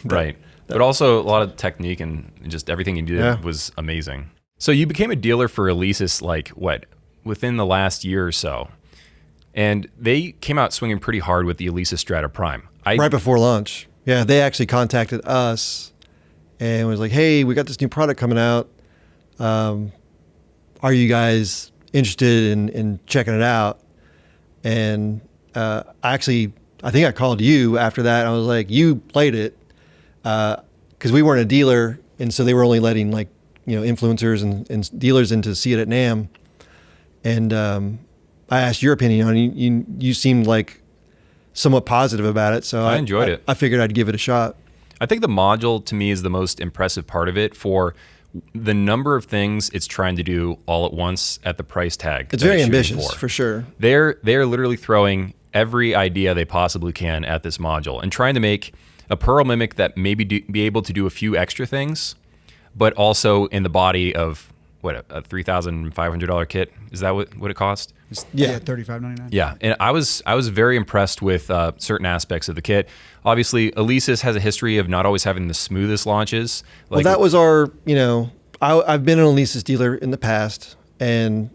Right. But also a lot of technique and just everything he did was amazing. So you became a dealer for Alesis within the last year or so. And they came out swinging pretty hard with the Alesis Strata Prime. Right before launch. Yeah, they actually contacted us and was like, hey, we got this new product coming out. Are you guys interested in checking it out? And I think I called you after that. I was like, you played it because we weren't a dealer, and so they were only letting like, you know, influencers and dealers in to see it at NAMM. And I asked your opinion on it. You seemed like somewhat positive about it. So I enjoyed it. I figured I'd give it a shot. I think the module to me is the most impressive part of it for the number of things it's trying to do all at once at the price tag. It's very ambitious, for sure. They're literally throwing every idea they possibly can at this module and trying to make a Pearl Mimic that maybe be able to do a few extra things, but also in the body of what, a $3,500 kit? Is that what it cost? Yeah, $35.99. Yeah, and I was very impressed with certain aspects of the kit. Obviously, Alesis has a history of not always having the smoothest launches. Well, that was our, I've been an Alesis dealer in the past and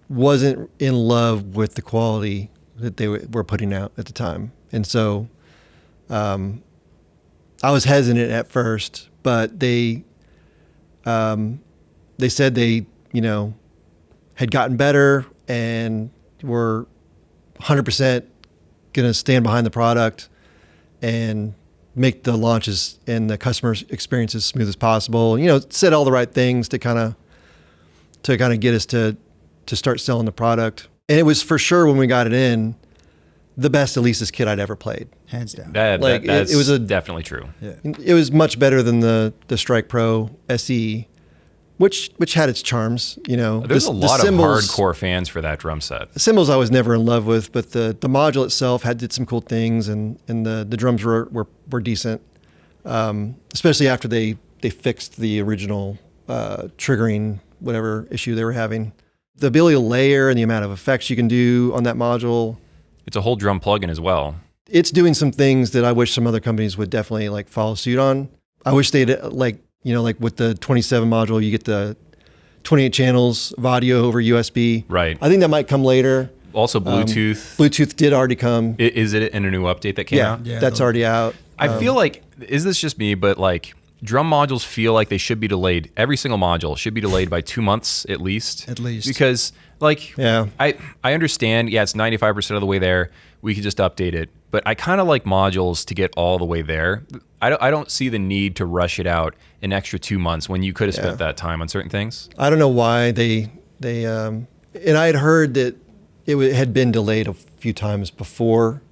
wasn't in love with the quality that they were putting out at the time. And so I was hesitant at first, but they said they, had gotten better and were 100% going to stand behind the product and make the launches and the customer experience as smooth as possible. Said all the right things to kind of get us to start selling the product. And it was for sure, when we got it in, the best Alesis kit I'd ever played. Hands down. It was definitely true. Yeah. It was much better than the Strike Pro SE, which had its charms. There's a lot of hardcore fans for that drum set. The cymbals I was never in love with, but the module itself did some cool things, and the drums were decent, especially after they fixed the original triggering whatever issue they were having. The ability to layer and the amount of effects you can do on that module. It's a whole drum plugin as well. It's doing some things that I wish some other companies would definitely follow suit on. I wish they'd like with the 27 module, you get the 28 channels of audio over USB. Right. I think that might come later. Also Bluetooth. Bluetooth did already come. Is it in a new update that came out? Yeah, that's already out. I feel like, is this just me, but drum modules feel like they should be delayed. Every single module should be delayed by 2 months at least. At least. Because I understand, it's 95% of the way there. We could just update it. But I kind of like modules to get all the way there. I don't see the need to rush it out an extra 2 months when you could have spent that time on certain things. I don't know why they and I had heard that it had been delayed a few times before,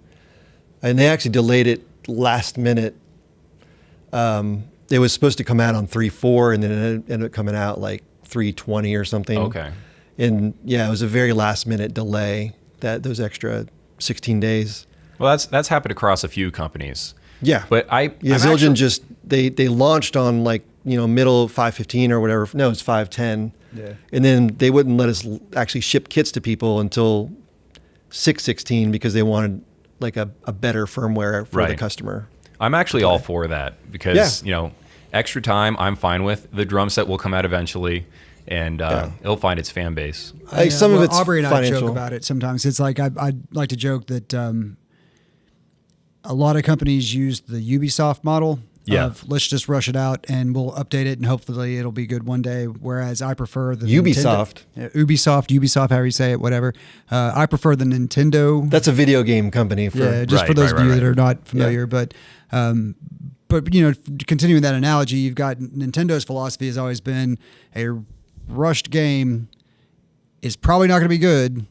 and they actually delayed it last minute. It was supposed to come out on 3/4, and then it ended up coming out 3/20 or something. Okay. And it was a very last minute delay, those extra 16 days. Well, that's happened across a few companies. Yeah. But Zildjian just they launched on middle 5/15 or whatever. No, it's 5/10. Yeah. And then they wouldn't let us actually ship kits to people until 6/16 because they wanted a better firmware for the customer. I'm actually all for that because extra time I'm fine with. The drum set will come out eventually, and it'll find its fan base. Some of it's Aubrey and financial. I joke about it sometimes. It's I'd like to joke that a lot of companies use the Ubisoft model of let's just rush it out and we'll update it and hopefully it'll be good one day. Whereas I prefer the Ubisoft. Ubisoft, however you say it, whatever. I prefer the Nintendo. That's a video game company. For those of you that are not familiar. But continuing that analogy, you've got Nintendo's philosophy has always been a rushed game is probably not going to be good,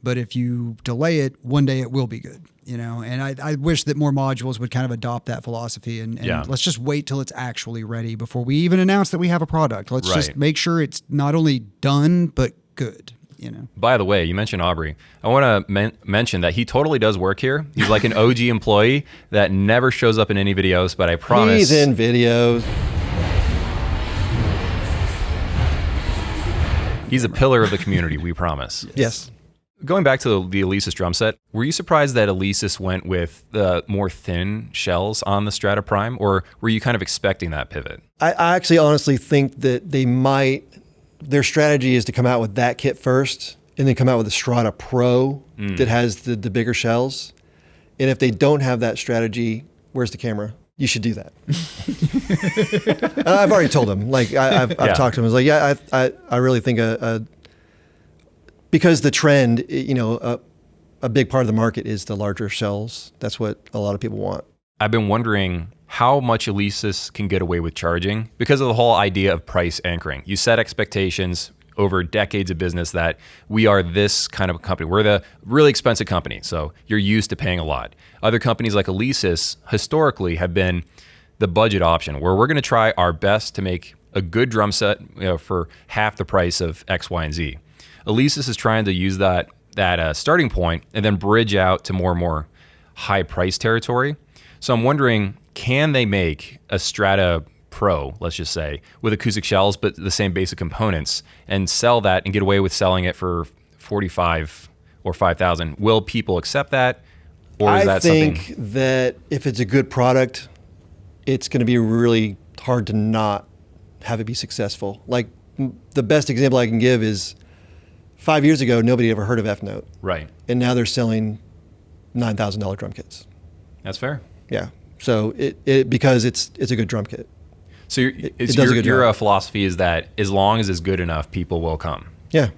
but if you delay it, one day it will be good. And I wish that more modules would kind of adopt that philosophy and let's just wait till it's actually ready before we even announce that we have a product. Let's just make sure it's not only done, but good. By the way, you mentioned Aubrey. I want to mention that he totally does work here. He's like an OG employee that never shows up in any videos, but I promise. He's in videos. He's a pillar of the community, we promise. Yes. Going back to the Alesis drum set, were you surprised that Alesis went with the more thin shells on the Strata Prime, or were you kind of expecting that pivot? I actually honestly think that their strategy is to come out with that kit first and then come out with a Strata Pro that has the bigger shells. And if they don't have that strategy, where's the camera? You should do that. I've already told them. I've talked to them. I was I really think because the trend, a big part of the market is the larger shells. That's what a lot of people want. I've been wondering how much Alesis can get away with charging because of the whole idea of price anchoring. You set expectations over decades of business that we are this kind of company. We're the really expensive company, so you're used to paying a lot. Other companies like Alesis historically have been the budget option, where we're going to try our best to make a good drum set, for half the price of X, Y, and Z. Alesis is trying to use that starting point and then bridge out to more and more high price territory. So I'm wondering, can they make a Strata Pro, let's just say, with acoustic shells, but the same basic components, and sell that and get away with selling it for $45,000 or $5,000? Will people accept that? Or is that something? I think that if it's a good product, it's going to be really hard to not have it be successful. Like, the best example I can give is 5 years ago, nobody ever heard of EFNOTE. Right. And now they're selling $9,000 drum kits. That's fair. Yeah. So because it's a good drum kit. So your philosophy is that as long as it's good enough, people will come. Yeah.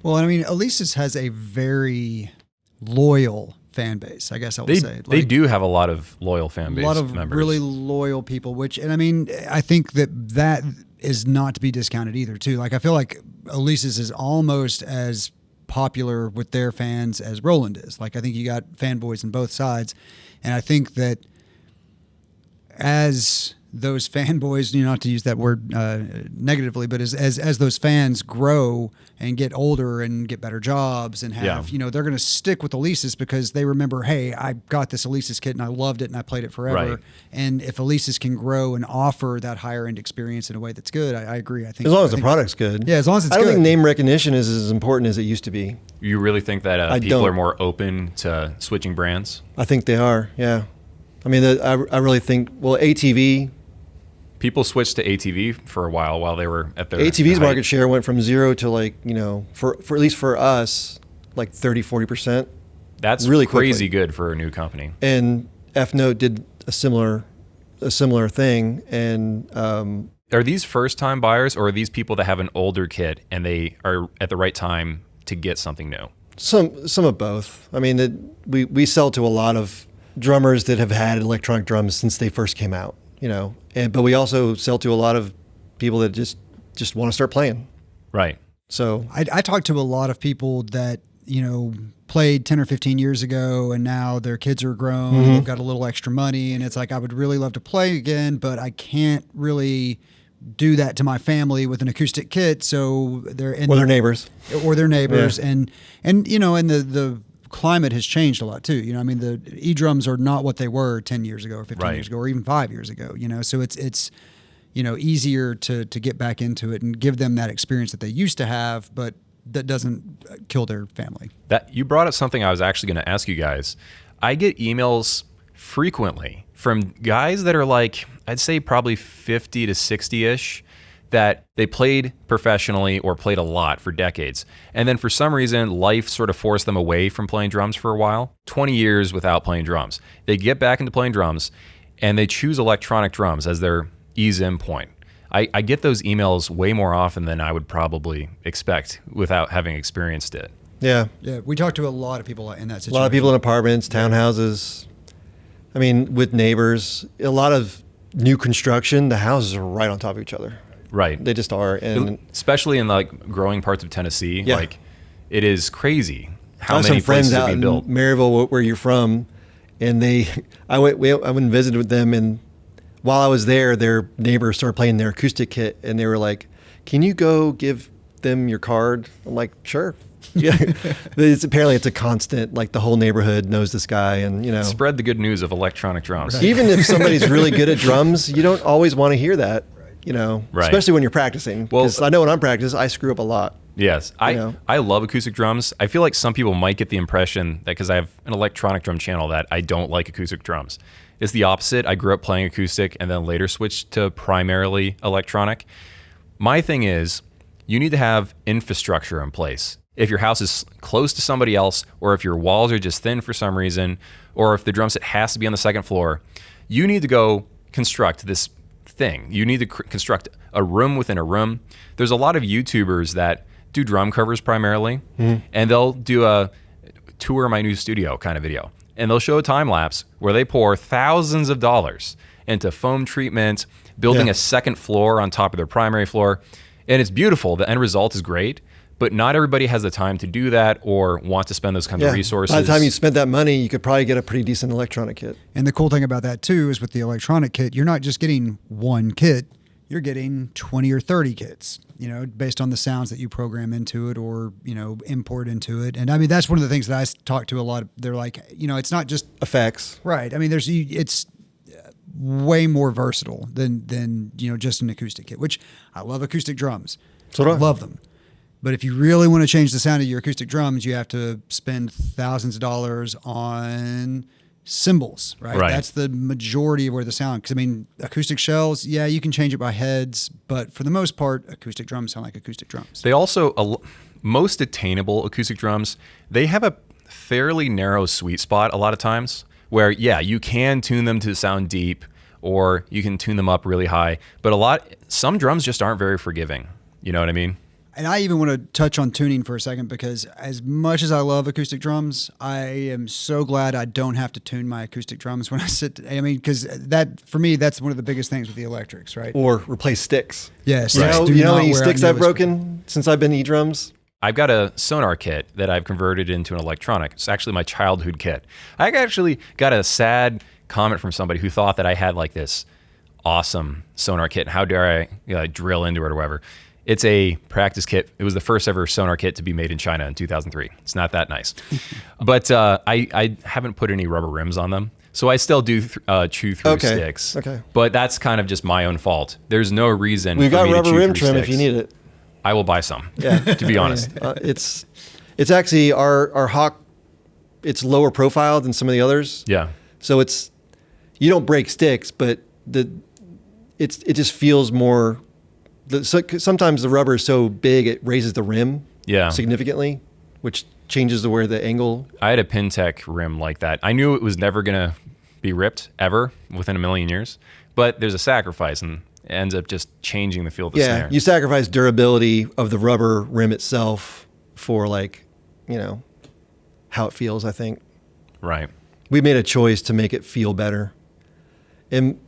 Well, I mean, Alesis has a very loyal fan base, I guess I would say. Like, they do have a lot of loyal fan base. A lot of members. really loyal people, and I mean, I think that is not to be discounted either, too. Like, I feel like Alesis is almost as popular with their fans as Roland is. Like, I think you got fanboys on both sides. And I think that as those fanboys, not to use that word negatively, but as those fans grow and get older and get better jobs and have, they're going to stick with Alesis because they remember, hey, I got this Alesis kit and I loved it and I played it forever. Right. And if Alesis can grow and offer that higher end experience in a way that's good, I agree. I think as long as the product's good. Yeah, as long as it's good. I don't good. think name recognition is as important as it used to be. You really think that people are more open to switching brands? I think they are, yeah. I mean, I really think, ATV. People switched to ATV for a while they were at their ATV's height. market share went from 0 to for at least for us, like 30-40%. That's really crazy quickly. Good for a new company. And EFNOTE did a similar thing. And are these first time buyers, or are these people that have an older kit and they are at the right time to get something new? Some of both. I mean, we sell to a lot of drummers that have had electronic drums since they first came out. But we also sell to a lot of people that just want to start playing. Right. So I talked to a lot of people that, played 10 or 15 years ago and now their kids are grown, they've got a little extra money, and it's like, I would really love to play again, but I can't really do that to my family with an acoustic kit. So they're in their neighbors. Or their neighbors. Yeah. And the climate has changed a lot too. The eDrums are not what they were 10 years ago or 15 years ago or even 5 years ago, so it's easier to get back into it and give them that experience that they used to have, but that doesn't kill their family. That you brought up something I was actually going to ask you guys. I get emails frequently from guys that are like, I'd say probably 50 to 60-ish, that they played professionally or played a lot for decades. And then for some reason, life sort of forced them away from playing drums for a while. 20 years without playing drums. They get back into playing drums and they choose electronic drums as their ease-in point. I get those emails way more often than I would probably expect without having experienced it. Yeah. Yeah, we talked to a lot of people in that situation. A lot of people in apartments, townhouses. I mean, with neighbors. A lot of new construction, the houses are right on top of each other. Right. They just are. And especially in growing parts of Tennessee, it is crazy how many places friends out are being built. In Maryville, where you're from, and I went and visited with them, and while I was there, their neighbors started playing their acoustic kit, and they were like, "Can you go give them your card?" I'm like, "Sure." Yeah. Apparently it's a constant, like the whole neighborhood knows this guy, and spread the good news of electronic drums. Right. Even if somebody's really good at drums, you don't always want to hear that. Right. Especially when you're practicing. Because I know when I'm practicing, I screw up a lot. Yes. I love acoustic drums. I feel like some people might get the impression that because I have an electronic drum channel that I don't like acoustic drums. It's the opposite. I grew up playing acoustic and then later switched to primarily electronic. My thing is, you need to have infrastructure in place. If your house is close to somebody else, or if your walls are just thin for some reason, or if the drum set has to be on the second floor, you need to go construct this thing. You need to construct a room within a room. There's a lot of YouTubers that do drum covers primarily, and they'll do a tour my new studio kind of video. And they'll show a time lapse where they pour thousands of dollars into foam treatment, building a second floor on top of their primary floor. And it's beautiful. The end result is great, but not everybody has the time to do that or want to spend those kinds of resources. By the time you spent that money, you could probably get a pretty decent electronic kit. And the cool thing about that too is with the electronic kit, you're not just getting one kit, you're getting 20 or 30 kits, you know, based on the sounds that you program into it or, you know, import into it. And I mean, that's one of the things that I talk to a lot of. They're like, you know, it's not just effects. Right. I mean, it's way more versatile than, you know, just an acoustic kit, which I love acoustic drums. So do I. Love them. But if you really want to change the sound of your acoustic drums, you have to spend thousands of dollars on cymbals, right? That's the majority of where the sound, because I mean, acoustic shells, yeah, you can change it by heads, but for the most part, acoustic drums sound like acoustic drums. They also, most attainable acoustic drums, they have a fairly narrow sweet spot a lot of times where, yeah, you can tune them to sound deep or you can tune them up really high, but some drums just aren't very forgiving. You know what I mean? And I even want to touch on tuning for a second, because as much as I love acoustic drums, I am so glad I don't have to tune my acoustic drums when I sit. I mean, because that, for me, that's one of the biggest things with the electrics, right? Or replace sticks. Yes. You know how many sticks I've broken since I've been eDrums? I've got a sonar kit that I've converted into an electronic. It's actually my childhood kit. I actually got a sad comment from somebody who thought that I had like this awesome sonar kit. How dare I drill into it or whatever. It's a practice kit. It was the first ever sonar kit to be made in China in 2003. It's not that nice. But I haven't put any rubber rims on them. So I still do chew through sticks. Okay. But that's kind of just my own fault. There's no reason We've got for me rubber to chew rim through trim sticks. if you need it. I will buy some, Yeah. to be honest. It's actually our Hawk, it's lower profile than some of the others. Yeah. So you don't break sticks, but it just feels more. Sometimes the rubber is so big it raises the rim significantly, which changes where the angle. I had a Pintech rim like that. I knew it was never going to be ripped ever within a million years, but there's a sacrifice and it ends up just changing the feel of the snare. You sacrifice durability of the rubber rim itself for how it feels, I think. Right. We made a choice to make it feel better. And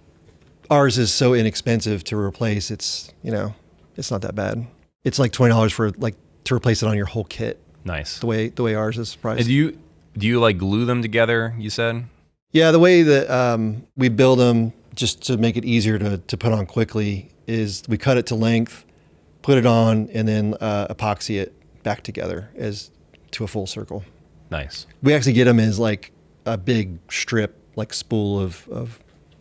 ours is so inexpensive to replace. It's not that bad. It's like $20 to replace it on your whole kit. Nice. The way ours is priced. And do you like glue them together, you said? Yeah, the way that we build them just to make it easier to put on quickly is we cut it to length, put it on, and then epoxy it back together as to a full circle. Nice. We actually get them as like a big strip, like spool of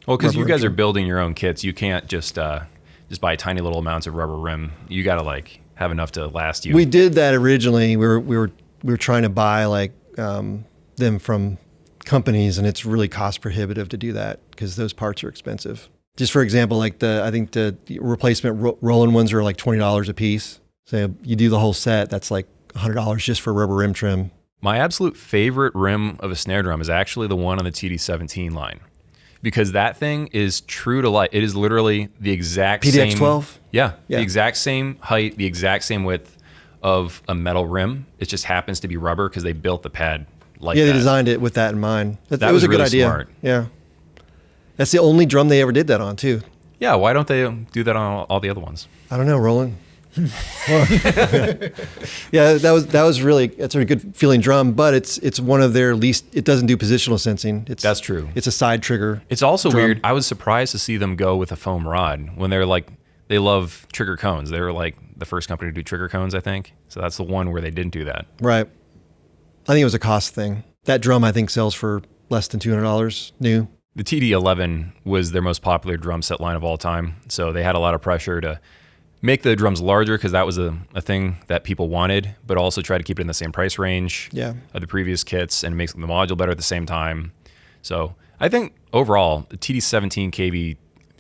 well, because you guys are building your own kits, you can't just buy tiny little amounts of rubber rim. You got to have enough to last you. We did that originally. We were trying to buy them from companies, and it's really cost prohibitive to do that because those parts are expensive. Just for example, I think the replacement Roland ones are like $20 a piece. So you do the whole set, that's like $100 just for rubber rim trim. My absolute favorite rim of a snare drum is actually the one on the TD17 line. Because that thing is true to life. It is literally the exact same. PDX-12? Yeah, the exact same height, the exact same width of a metal rim. It just happens to be rubber because they built the pad like that. Yeah, they designed it with that in mind. That was a really good idea. Smart. Yeah. That's the only drum they ever did that on, too. Yeah, why don't they do that on all the other ones? I don't know, Roland. Yeah, that's a good feeling drum, but it's one of their least. It doesn't do positional sensing. That's true. It's a side trigger. It's also drum. weird. I was surprised to see them go with a foam rod when they love trigger cones. They were like the first company to do trigger cones, I think. So that's the one where they didn't do that. Right. I think it was a cost thing. That drum I think sells for less than $200 new. The TD11 was their most popular drum set line of all time. So they had a lot of pressure to make the drums larger because that was a thing that people wanted, but also try to keep it in the same price range of the previous kits and make the module better at the same time. So I think overall, the TD17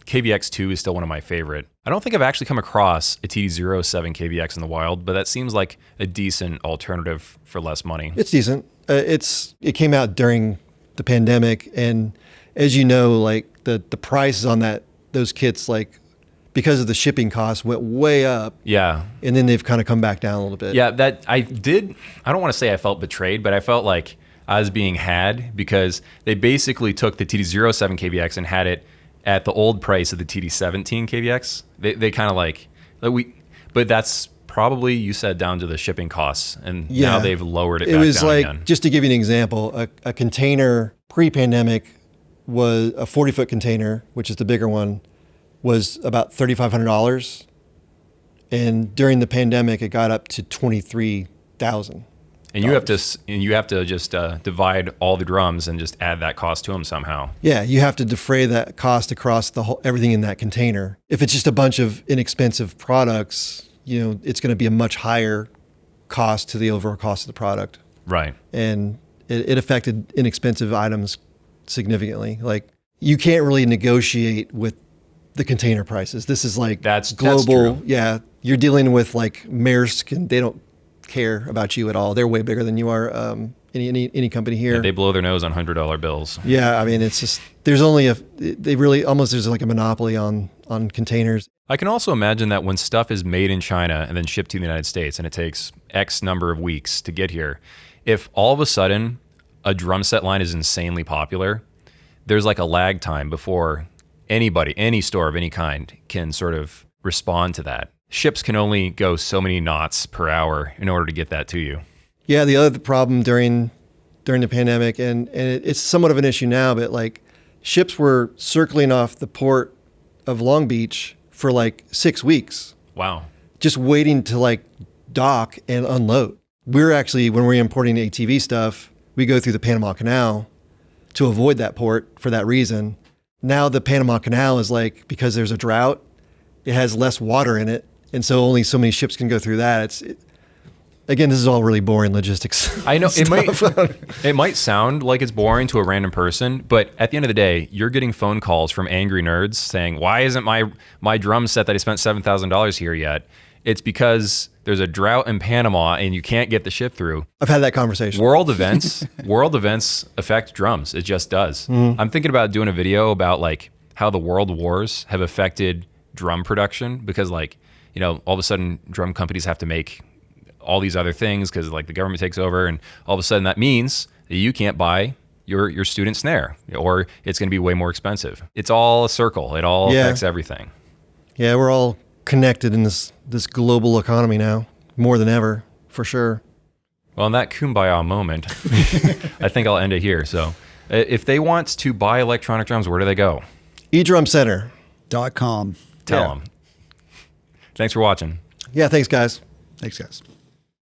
KVX2 is still one of my favorite. I don't think I've actually come across a TD07 KVX in the wild, but that seems like a decent alternative for less money. It's decent. It came out during the pandemic, and as you know, the prices on those kits, because of the shipping costs, went way up. Yeah. And then they've kind of come back down a little bit. Yeah, I don't want to say I felt betrayed, but I felt like I was being had because they basically took the TD07 KVX and had it at the old price of the TD17 KVX. They kind of But that's probably, you said, down to the shipping costs, and now they've lowered it back down again. It was like, again. just to give you an example, a container pre-pandemic was a 40-foot container, which is the bigger one, was about $3,500. And during the pandemic, it got up to $23,000. And you have to just divide all the drums and just add that cost to them somehow. Yeah, you have to defray that cost across the whole everything in that container. If it's just a bunch of inexpensive products, it's going to be a much higher cost to the overall cost of the product. Right. And it affected inexpensive items significantly. Like, you can't really negotiate with the container prices. This is like global. Yeah, you're dealing with like Maersk, and they don't care about you at all. They're way bigger than you are. Any company here. Yeah, they blow their nose on $100 bills. Yeah, I mean, it's just there's like a monopoly on containers. I can also imagine that when stuff is made in China and then shipped to the United States, and it takes X number of weeks to get here, if all of a sudden a drum set line is insanely popular, there's like a lag time before anybody, any store of any kind, can sort of respond to that. Ships can only go so many knots per hour in order to get that to you. Yeah, the other problem during the pandemic, and it's somewhat of an issue now, but like, ships were circling off the port of Long Beach for like 6 weeks. Wow. Just waiting to like dock and unload. We're actually, when we're importing ATV stuff, we go through the Panama Canal to avoid that port for that reason. Now the Panama Canal is like, because there's a drought, it has less water in it. And so only so many ships can go through that. Again, this is all really boring logistics. I know it might sound like it's boring to a random person, but at the end of the day, you're getting phone calls from angry nerds saying, "Why isn't my drum set that I spent $7,000 here yet?" It's because there's a drought in Panama and you can't get the ship through. I've had that conversation. World events affect drums. It just does. I'm thinking about doing a video about like how the world wars have affected drum production, because like, all of a sudden drum companies have to make all these other things because like the government takes over, and all of a sudden that means that you can't buy your student snare, or it's going to be way more expensive. It's all a circle. It all affects everything. Yeah, we're all connected in this global economy now, more than ever, for sure. Well, in that kumbaya moment, I think I'll end it here. So if they want to buy electronic drums, where do they go? eDrumcenter.com. Tell them. Thanks for watching. Yeah, thanks, guys. Thanks, guys.